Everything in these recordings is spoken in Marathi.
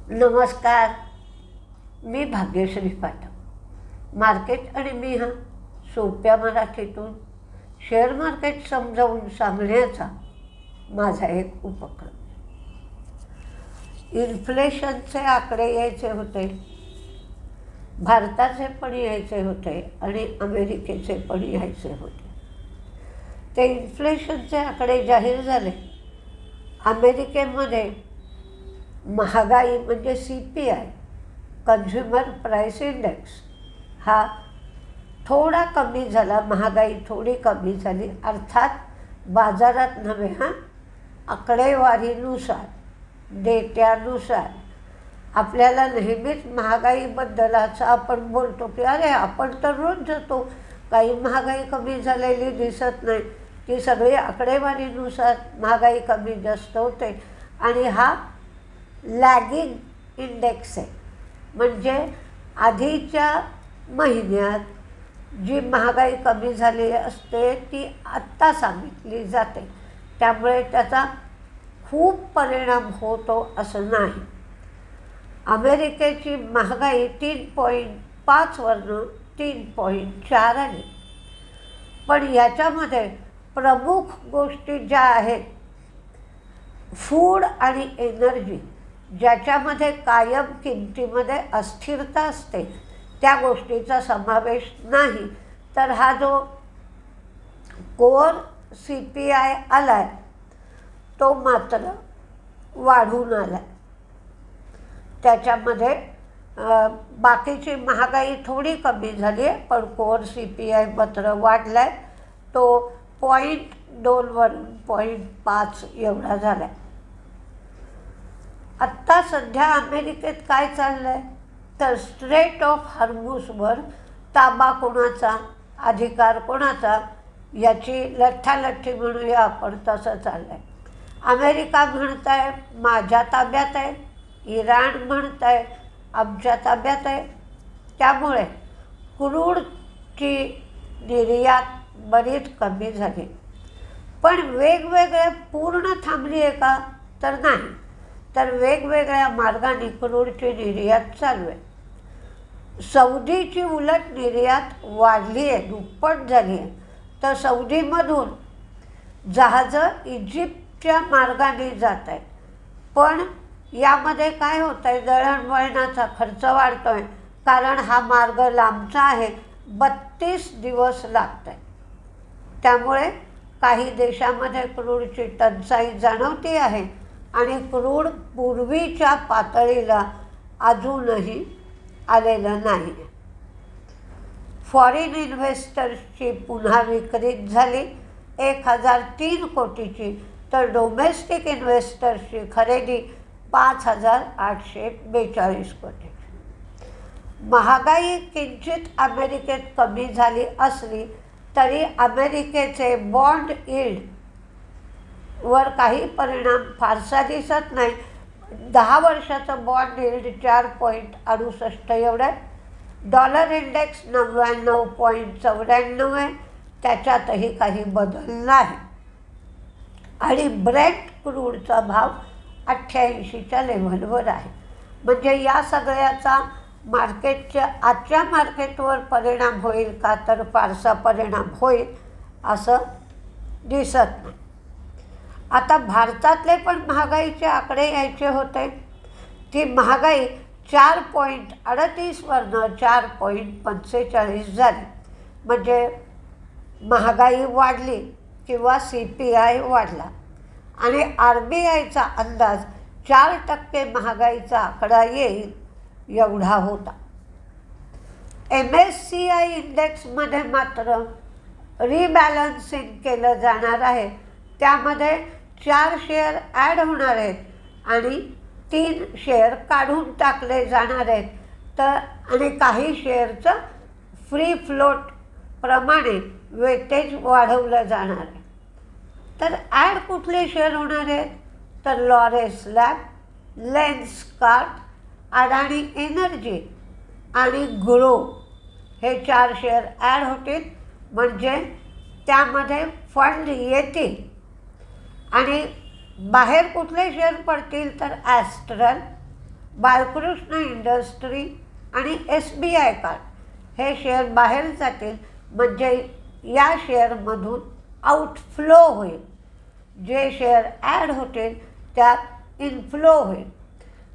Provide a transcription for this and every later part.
नमस्कार. मी भाग्यश्री पाठक. मार्केट आणि मी हा सोप्या मराठीतून शेअर मार्केट समजावून सांगण्याचा माझा एक उपक्रम. इन्फ्लेशनचे आकडे यायचे होते, भारताचे पण यायचे होते आणि अमेरिकेचे पण यायचे होते. ते इन्फ्लेशनचे आकडे जाहीर झाले. अमेरिकेमध्ये महागाई म्हणजे CPI, कन्झ्युमर प्राईस इंडेक्स, हा थोडा कमी झाला. महागाई थोडी कमी झाली, अर्थात बाजारात नव्हे, आकडेवारीनुसार, डेट्यानुसार. आपल्याला नेहमीच महागाईबद्दल असं आपण बोलतो की अरे आपण तर रोज जातो, काही महागाई कमी झालेली दिसत नाही. ती सगळी आकडेवारीनुसार महागाई कमी जास्त होते आणि हा लॅगिंग इंडेक्स आहे. म्हणजे आधीच्या महिन्यात जी महागाई कमी झाली असते ती आत्ता सांगितली जाते, त्यामुळे त्याचा खूप परिणाम होतो असं नाही. अमेरिकेची महागाई 3.5 वरून 3.4 आली. पण याच्यामध्ये प्रमुख गोष्टी ज्या आहेत, फूड आणि एनर्जी, ज्याच्यामध्ये कायम किमतीमध्ये अस्थिरता असते, त्या गोष्टीचा समावेश नाही. तर हा जो कोर CPI आला आहे तो मात्र वाढून आला आहे. त्याच्यामध्ये बाकीची महागाई थोडी कमी झाली आहे, पण कोर CPI मात्र वाढला आहे. तो 0.2 वरून 0.5 एवढा झाला आहे. आत्ता सध्या अमेरिकेत काय चाललं आहे तर स्ट्रेट ऑफ हॉर्मुझवर ताबा कोणाचा, अधिकार कोणाचा, याची लठ्ठालठ्ठी म्हणूया आपण, तसं चाललं आहे. अमेरिका म्हणत आहे माझ्या ताब्यात आहे, इराण म्हणत आहे आमच्या ताब्यात आहे. त्यामुळे क्रूडची निर्यात बरीच कमी झाली. पण वेगवेगळ्या पूर्ण थांबली आहे का तर नाही, तर वेगवेगळ्या मार्गाने क्रूडची निर्यात चालू आहे. सौदीची उलट निर्यात वाढली आहे, दुप्पट झाली आहे. तर सौदीमधून जहाजं इजिप्तच्या मार्गाने जात आहेत. पण यामध्ये काय होतं आहे, दळणवळणाचा खर्च वाढतो आहे, कारण हा मार्ग लांबचा आहे, 32 दिवस लागत आहे. त्यामुळे काही देशामध्ये क्रूडची टंचाई जाणवती आहे आणि क्रूड पूर्वीच्या पातळीला अजूनही आलेलं नाही. फॉरेन इन्व्हेस्टर्सची पुन्हा विक्री झाली 1003 कोटीची, तर डोमेस्टिक इन्व्हेस्टर्सची खरेदी 5842 कोटीची. महागाई किंचित अमेरिकेत कमी झाली असली तरी अमेरिकेचे बॉन्ड यील्ड वर काही परिणाम फारसा दिसत नाही. 10 वर्षाचं बॉन्ड यील्ड 4.68 एवढं आहे. डॉलर इंडेक्स 99.94 आहे, त्याच्यातही काही बदल नाही. आणि ब्रेंट क्रूडचा भाव 88च्या लेव्हलवर आहे. म्हणजे या सगळ्याचा मार्केटच्या आजच्या मार्केटवर परिणाम होईल का तर फारसा परिणाम होईल असं दिसत नाही. आता भारतातले पण महागाईचे आकडे यायचे होते. ती महागाई 4.38 वरून 4.45 झाली. म्हणजे महागाई वाढली किंवा CPI वाढला. आणि RBIचा अंदाज 4% महागाईचा आकडा येईल एवढा होता. MSCI इंडेक्समध्ये मात्र रिबॅलन्सिंग केलं जाणार आहे. त्यामध्ये 4 शेअर ॲड होणार आहेत आणि 3 शेअर काढून टाकले जाणार आहेत. तर आणि काही शेअरचं फ्री फ्लोट प्रमाणे वेटेज वाढवलं जाणार आहे. तर ॲड कुठले शेअर होणार आहेत तर लॉरेस लॅब, लेन्सकार्ट, अडाणी एनर्जी आणि ग्रो हे 4 शेअर ॲड होतील. म्हणजे त्यामध्ये फंड येतील. आणि बाहेर कुठले शेअर पडतील तर ॲस्ट्रल, बालकृष्ण इंडस्ट्री आणि SBI कार्ड हे शेअर बाहेर जातील, म्हणजे या शेअरमधून आउटफ्लो होईल. जे शेअर ॲड होतील त्यात इनफ्लो होईल.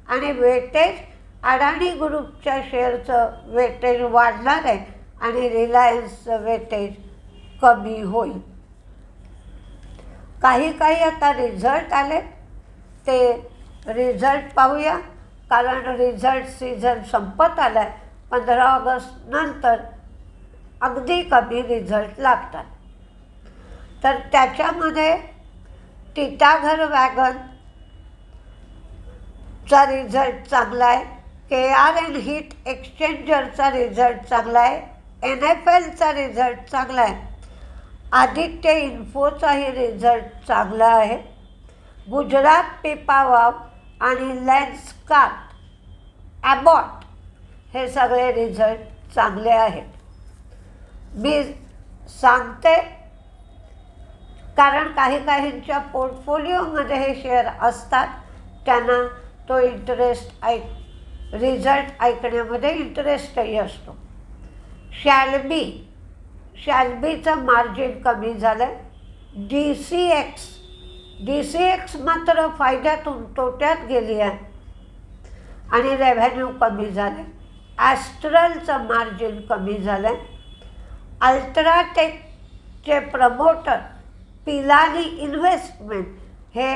आणि वेटेज अडाणी ग्रुपच्या शेअरचं वेटेज वाढणार आहे आणि रिलायन्सचं वेटेज कमी होईल. काही आता रिझल्ट आले, ते रिझल्ट पाहूया. कारण रिझल्ट सीझन संपत आला आहे. 15 ऑगस्ट नंतर अगदी कमी रिझल्ट लागतात. तर त्याच्यामध्ये टिटागढ वॅगनचा रिझल्ट चांगला आहे, KRN हीट एक्सचेंजरचा रिझल्ट चांगला आहे, NFL चा रिझल्ट चांगला आहे, आदित्य इन्फोचाही रिझल्ट चांगला आहे, गुजरात पिपावाव आणि लेन्सकार्ट ॲबॉट हे सगळे रिझल्ट चांगले आहेत. मी सांगते कारण काहींच्या पोर्टफोलिओमध्ये हे शेअर असतात, त्यांना तो रिझल्ट ऐकण्यामध्ये इंटरेस्टही असतो. शॅल्बीचं मार्जिन कमी झालं आहे. DCX मात्र फायद्यातून तोट्यात गेली आहे आणि रेव्हेन्यू कमी झालं आहे. ॲस्ट्रलचं मार्जिन कमी झालं आहे. अल्ट्राटेकचे प्रमोटर पिलानी इन्व्हेस्टमेंट हे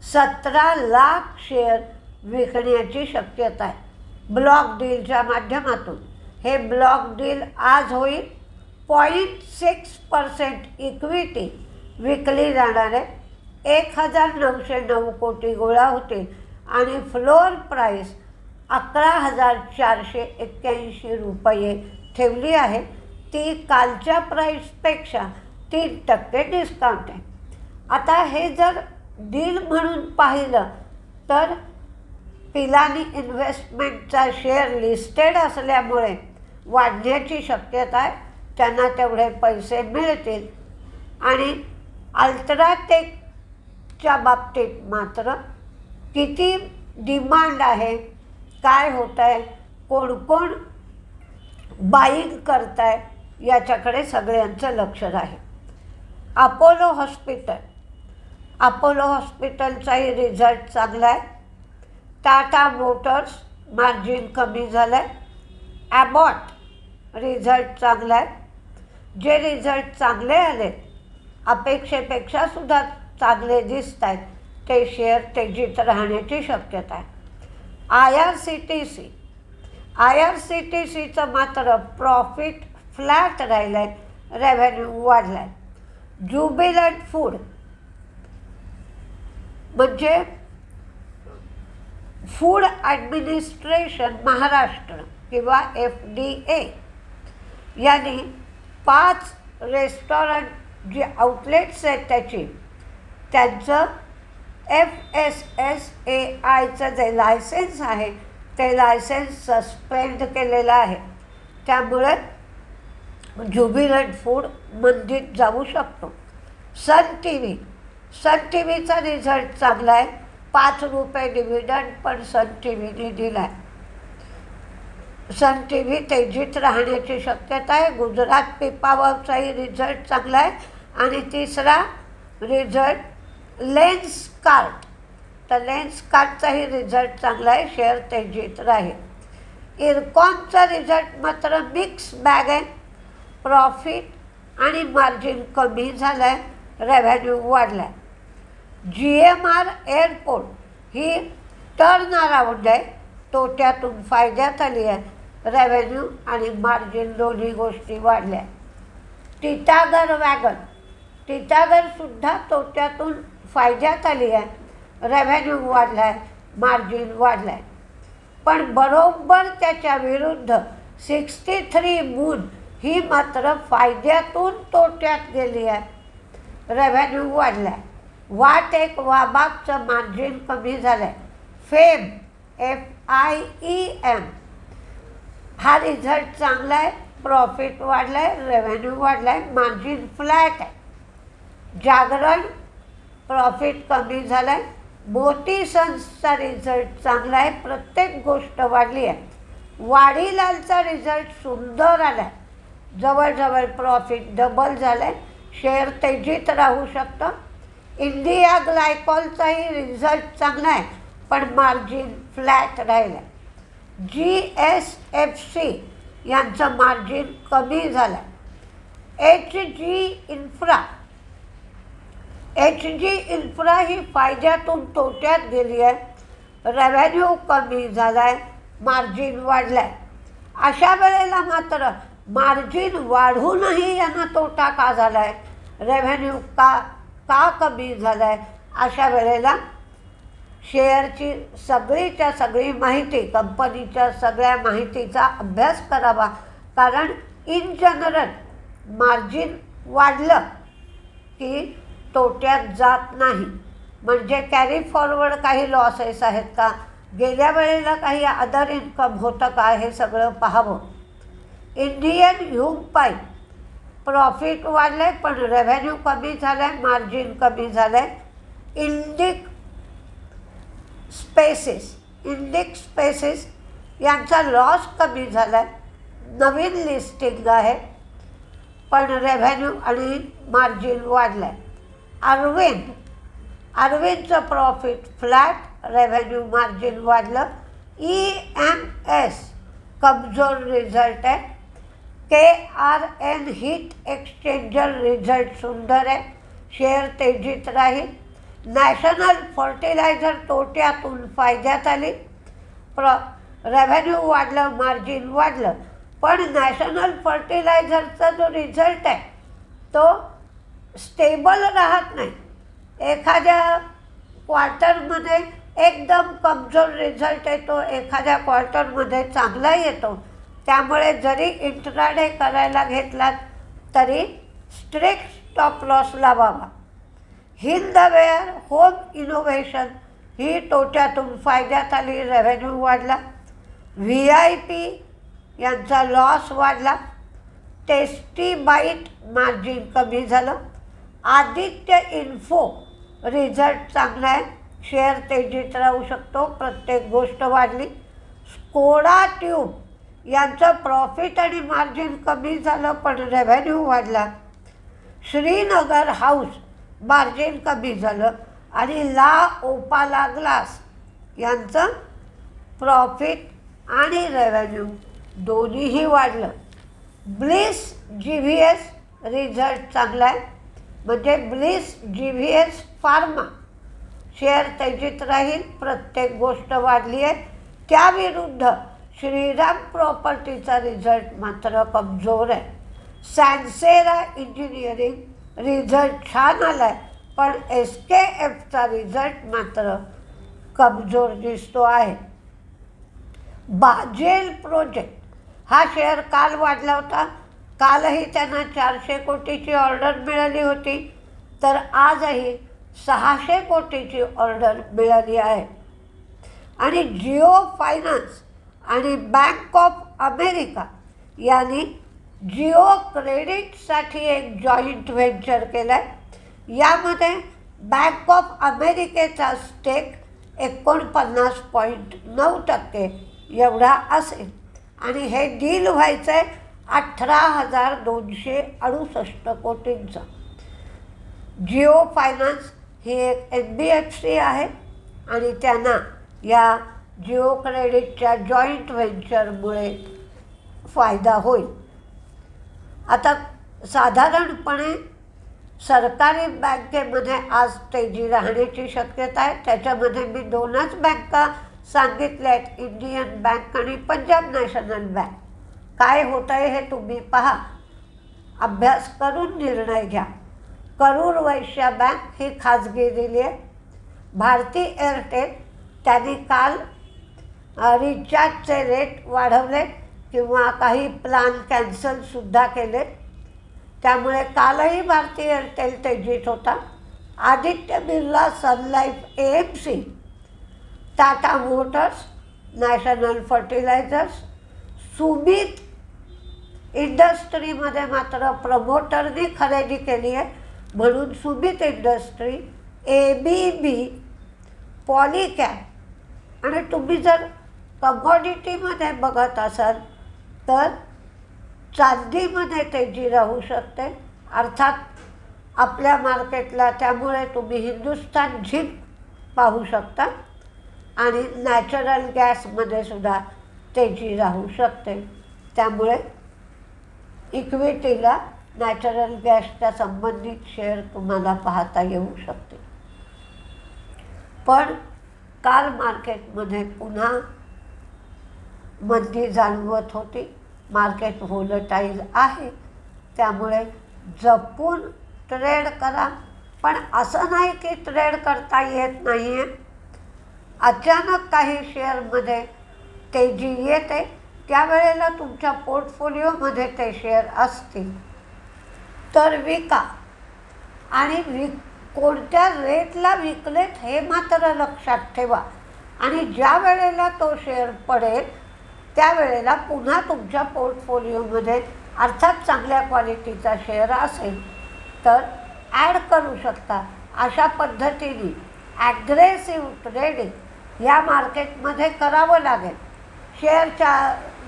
17 लाख शेअर विकण्याची शक्यता आहे ब्लॉक डीलच्या माध्यमातून. हे ब्लॉक डील आज होईल. 0.6% इक्विटी विकली जाणार आहे. 1909 कोटी गोळा होतील आणि फ्लोअर प्राईस 11,481 रुपये ठेवली आहे. ती कालच्या प्राईसपेक्षा 3% डिस्काउंट आहे. आता हे जर डील म्हणून पाहिलं तर पिलानी इन्व्हेस्टमेंटचा शेअर लिस्टेड असल्यामुळे वाढण्याची शक्यता आहे. त्यांना तेवढे पैसे मिळतील. आणि अल्ट्राटेकच्या बाबतीत मात्र किती डिमांड आहे, काय होत आहे, कोण बाईंग करत आहे, याच्याकडे सगळ्यांचं लक्ष राहील. अपोलो हॉस्पिटलचाही रिझल्ट चांगला आहे. टाटा मोटर्स मार्जिन कमी झालं आहे. ॲबॉट रिझल्ट चांगला आहे. जे रिझल्ट चांगले आले, अपेक्षेपेक्षा सुद्धा चांगले दिसत आहेत, ते शेअर तेजीत राहण्याची शक्यता आहे. IRCTCचं मात्र प्रॉफिट फ्लॅट राहिलं आहे, रेव्हेन्यू वाढला आहे. ज्युबिलंट फूड म्हणजे फूड ॲडमिनिस्ट्रेशन महाराष्ट्र किंवा FDA यांनी 5 रेस्टॉरंट जे आउटलेट्स आहेत त्यांचं FSSAIचं जे लायसन्स आहे ते लायसन्स सस्पेंड केलेलं आहे. त्यामुळे ज्युबिलंट फूड मंदीत जाऊ शकतो. सन टीव्हीचा रिझल्ट चांगला आहे. 5 रुपये डिव्हिडंड पण सन टीव्हीने दिला आहे. सन टीव्ही तेजीत राहण्याची शक्यता आहे. गुजरात पिपावावचाही रिझल्ट चांगला आहे. आणि तिसरा रिझल्ट लेन्सकार्ट, तर लेन्सकार्टचाही रिझल्ट चांगला आहे, शेअर तेजीत राहील. इरकॉनचा रिझल्ट मात्र मिक्स बॅग आहे. प्रॉफिट आणि मार्जिन कमी झालं आहे, रेव्हेन्यू वाढला आहे. GMR एअरपोर्ट ही टर्न अराउंड आहे, तोट्यातून फायद्यात आली आहे, रेव्हेन्यू आणि मार्जिन दोन्ही गोष्टी वाढल्या. टिटागढसुद्धा तोट्यातून फायद्यात आली आहे, रेव्हेन्यू वाढला आहे, मार्जिन वाढला आहे. पण बरोबर त्याच्या विरुद्ध 63 मून ही मात्र फायद्यातून तोट्यात गेली आहे, रेव्हेन्यू वाढला आहे. वाबागचं मार्जिन कमी झालं आहे. FIEM हा रिझल्ट चांगला आहे, प्रॉफिट वाढला आहे, रेव्हेन्यू वाढला आहे, मार्जिन फ्लॅट आहे. जागरण प्रॉफिट कमी झालं आहे, मोती सन्सचा रिझल्ट चांगला आहे, प्रत्येक गोष्ट वाढली आहे. वाडीलालचा रिझल्ट सुंदर आला आहे, जवळजवळ प्रॉफिट डबल झालं आहे, शेअर तेजीत राहू शकतं. इंडिया ग्लायकॉलचाही रिझल्ट चांगला आहे, पण मार्जिन फ्लॅट राहिलं आहे. GSFC यांचं मार्जिन कमी झालं आहे. एच जी इन्फ्रा ही फायद्यातून तोट्यात गेली आहे, रेव्हेन्यू कमी झाला आहे, मार्जिन वाढलं आहे. अशा वेळेला मात्र मार्जिन वाढूनही यांना तोटा का झाला आहे, रेव्हेन्यू का कमी झाला आहे, अशा वेळेला शेअरची सगळीच्या सगळी माहिती, कंपनीच्या सगळ्या माहितीचा अभ्यास करावा. कारण इन जनरल मार्जिन वाढलं की तोट्यात जात नाही. म्हणजे कॅरी फॉरवर्ड काही लॉसेस आहेत का, गेल्या वेळेला काही अदर इन्कम होतं का, हे सगळं पाहावं. इंडियन ह्यूम पाईप प्रॉफिट वाढलं आहे, पण रेव्हेन्यू कमी झालं आहे, मार्जिन कमी झालं आहे. इंडिक स्पेसेस यांचा लॉस कमी झाला आहे, नवीन लिस्टिंग आहे, पण रेव्हेन्यू आणि मार्जिन वाढलं आहे. अरविंदचं प्रॉफिट फ्लॅट, रेव्हेन्यू मार्जिन वाढलं. EMS कमजोर रिझल्ट आहे. KRN हीट एक्सचेंजर रिझल्ट सुंदर आहे, शेअर तेजीत राहील. नॅशनल फर्टिलायझर तोट्यातून फायद्यात आली, रेव्हेन्यू वाढलं, मार्जिन वाढलं. पण नॅशनल फर्टिलायझरचा जो रिझल्ट आहे तो स्टेबल राहत नाही. एखाद्या क्वार्टरमध्ये एकदम कमजोर रिझल्ट येतो, एखाद्या क्वार्टरमध्ये चांगला येतो. त्यामुळे जरी इंट्राडे करायला घेतलात तरी स्ट्रिक्ट स्टॉप लॉस लावावा. हिंदवेअर होम इनोव्हेशन ही तोट्यातून फायद्यात आली, रेव्हेन्यू वाढला. VIP यांचा लॉस वाढला. टेस्टी बाईट मार्जिन कमी झालं. आदित्य इन्फो रिझल्ट चांगला आहे, शेअर तेजीत राहू शकतो, प्रत्येक गोष्ट वाढली. स्कोडा ट्यूब यांचं प्रॉफिट आणि मार्जिन कमी झालं, पण रेव्हेन्यू वाढला. श्रीनगर हाऊस मार्जिन कमी झालं आणि ला ओपाला ग्लास यांचं प्रॉफिट आणि रेव्हेन्यू दोन्हीही वाढलं. ब्लिस GVS रिझल्ट चांगला आहे, म्हणजे ब्लिस GVS फार्मा शेअर तेजीत राहील, प्रत्येक गोष्ट वाढली आहे. त्याविरुद्ध श्रीराम प्रॉपर्टीचा रिझल्ट मात्र कमजोर आहे. सॅन्सेरा इंजिनिअरिंग रिझल्ट छान आला आहे, पण SKFचा रिझल्ट मात्र कमजोर दिसतो आहे. बाजेल प्रोजेक्ट हा शेअर काल वाढला होता. कालही त्यांना 400 कोटीची ऑर्डर मिळाली होती, तर आजही 600 कोटीची ऑर्डर मिळाली आहे. आणि जिओ फायनान्स आणि बँक ऑफ अमेरिका यांनी जिओ क्रेडिटसाठी एक जॉईंट व्हेंचर केलं आहे. यामध्ये बँक ऑफ अमेरिकेचा स्टेक 49.9% एवढा असेल आणि हे डील व्हायचं आहे 18,268 कोटींचं. जिओ फायनान्स ही एक NBFC आहे आणि त्यांना या जिओ क्रेडिटच्या जॉईंट व्हेंचरमुळे फायदा होईल. आता साधारणपणे सरकारी बँकेमध्ये आज तेजी राहण्याची शक्यता आहे. त्याच्यामध्ये मी 2च बँका सांगितल्या आहेत, इंडियन बँक आणि पंजाब नॅशनल बँक. काय होतं आहे हे तुम्ही पहा, अभ्यास करून निर्णय घ्या. करूर वैश्य बँक ही खाजगी दिली आहे. भारती एअरटेल त्यांनी काल रिचार्जचे रेट वाढवले किंवा काही प्लॅन कॅन्सलसुद्धा केले, त्यामुळे कालही भारती एअरटेल तेजीत होता. Aditya Birla sun life AMC, Tata motors, national fertilizers, Sumeet इंडस्ट्रीमध्ये मात्र प्रमोटरनी खरेदी केली आहे म्हणून सुमित इंडस्ट्री, ABB, पॉलीकॅप आणि तुम्ही जर कमॉडिटीमध्ये बघत असाल तर चांदीमध्ये तेजी राहू शकते, अर्थात आपल्या मार्केटला. त्यामुळे तुम्ही हिंदुस्तान झिंक पाहू शकता आणि नॅचरल गॅसमध्ये सुद्धा तेजी राहू शकते. त्यामुळे इक्विटीला नॅचरल गॅसच्या संबंधित शेअर तुम्हाला पाहता येऊ शकते. पण काल मार्केटमध्ये पुन्हा मंदी जाणवत होती. मार्केट व्होलटाईल आहे, त्यामुळे जपून ट्रेड करा. पण असं नाही की ट्रेड करता येत नाही आहे. अचानक काही शेअरमध्ये तेजी येते, त्यावेळेला तुमच्या पोर्टफोलिओमध्ये ते शेअर असतील तर विका. आणि कोणत्या रेटला विकलेत हे मात्र लक्षात ठेवा. आणि ज्या वेळेला तो शेअर पडेल त्यावेळेला पुन्हा तुमच्या पोर्टफोलिओमध्ये अर्थात चांगल्या क्वालिटीचा शेअर असेल तर ॲड करू शकता. अशा पद्धतीने ॲग्रेसिव्ह ट्रेडिंग या मार्केटमध्ये करावं लागेल. शेअरच्या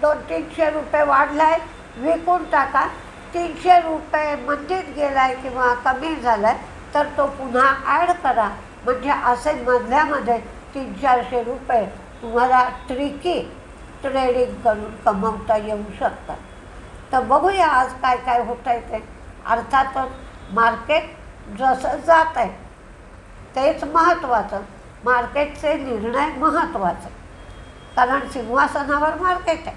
200-300 रुपये वाढला आहे, विकून टाका. 300 रुपये मंदीत गेला आहे किंवा कमी झाला आहे तर तो पुन्हा ॲड करा. म्हणजे असे मधल्यामध्ये 300-400 रुपये तुम्हाला ट्रिकी ट्रेडिंग करून कमवता येऊ शकतात. तर बघूया आज काय काय होत आहे ते. अर्थातच मार्केट जसं जात आहे तेच महत्त्वाचं. मार्केटचे निर्णय महत्त्वाचे, कारण सिंहासनावर मार्केट आहे.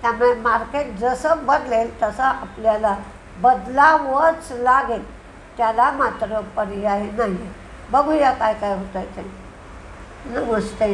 त्यामुळे मार्केट जसं बदलेल तसं आपल्याला बदलावंच लागेल. त्याला मात्र पर्याय नाही. बघूया काय काय होत आहे ते. नमस्ते.